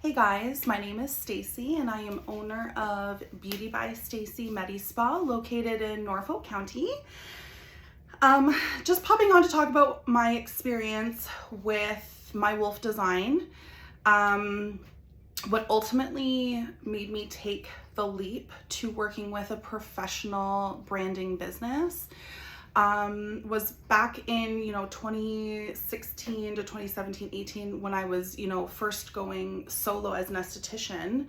Hey guys, my name is Stacey and I am owner of Beauty by Stacey Medi Spa located in Norfolk County. Just popping on to talk about my experience with my wolf design. What ultimately made me take the leap to working with a professional branding business was back in 2016 to 2017, 18 when I was first going solo as an esthetician.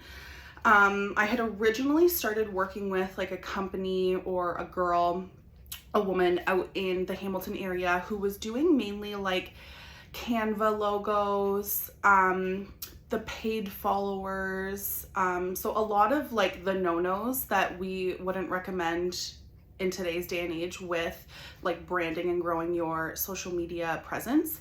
I had originally started working with like a company or a woman out in the Hamilton area who was doing mainly like Canva logos, the paid followers, so a lot of like the no-nos that we wouldn't recommend in today's day and age with like branding and growing your social media presence.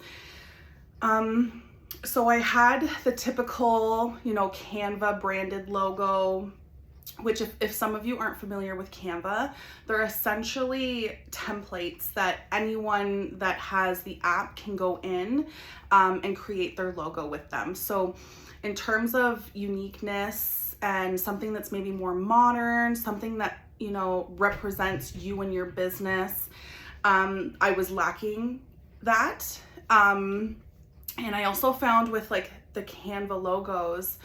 So I had the typical, Canva branded logo, which if some of you aren't familiar with Canva, they're essentially templates that anyone that has the app can go in and create their logo with them. So in terms of uniqueness and something that's maybe more modern, something that represents you and your business, I was lacking that. And I also found with like the Canva logos,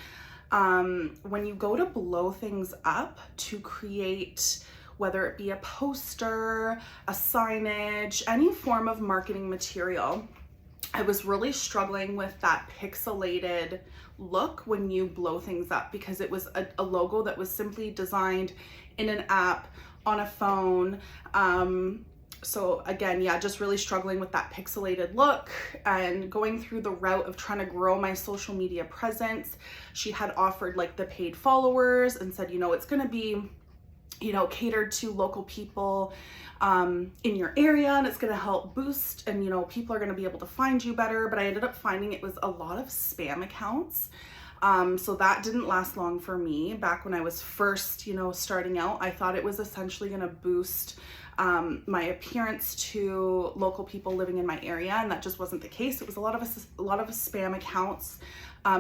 when you go to blow things up to create, whether it be a poster, a signage, any form of marketing material, I was really struggling with that pixelated look when you blow things up, because it was a logo that was simply designed in an app on a phone. So again, just really struggling with that pixelated look and going through the route of trying to grow my social media presence. She had offered like the paid followers and said, it's going to be, catered to local people in your area, and it's going to help boost, and people are going to be able to find you better. But I ended up finding it was a lot of spam accounts. So that didn't last long for me. Back when I was first, starting out, I thought it was essentially going to boost my appearance to local people living in my area, and that just wasn't the case. It was a lot of spam accounts,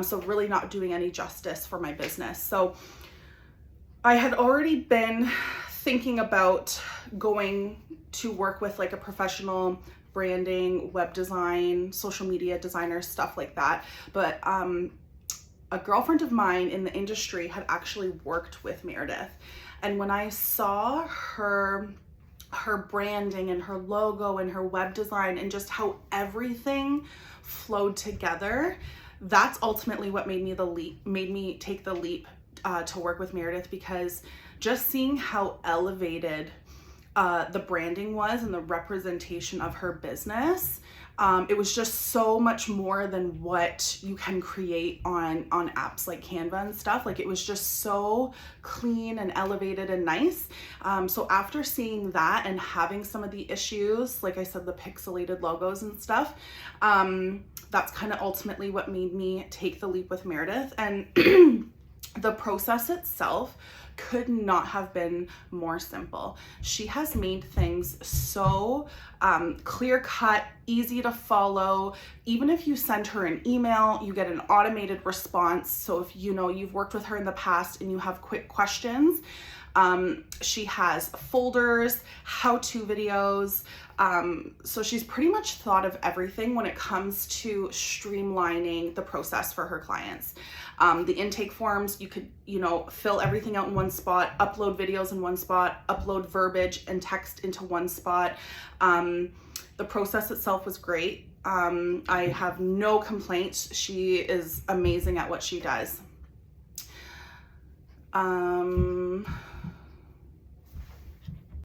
so really not doing any justice for my business. So I had already been thinking about going to work with like a professional branding, web design, social media designer, stuff like that. But a girlfriend of mine in the industry had actually worked with Meredith, and when I saw her branding and her logo and her web design and just how everything flowed together, that's ultimately what made me take the leap to work with Meredith, because just seeing how elevated the branding was and the representation of her business, it was just so much more than what you can create on apps like Canva and stuff. Like, it was just so clean and elevated and nice. So after seeing that and having some of the issues, like I said, the pixelated logos and stuff, that's kind of ultimately what made me take the leap with Meredith. And the process itself could not have been more simple. She has made things so clear cut, easy to follow. Even if you send her an email, you get an automated response. So if you've worked with her in the past and you have quick questions, she has folders, how-to videos. So she's pretty much thought of everything when it comes to streamlining the process for her clients. The intake forms, you could, fill everything out in one spot, upload videos in one spot, upload verbiage and text into one spot. The process itself was great. I have no complaints. She is amazing at what she does.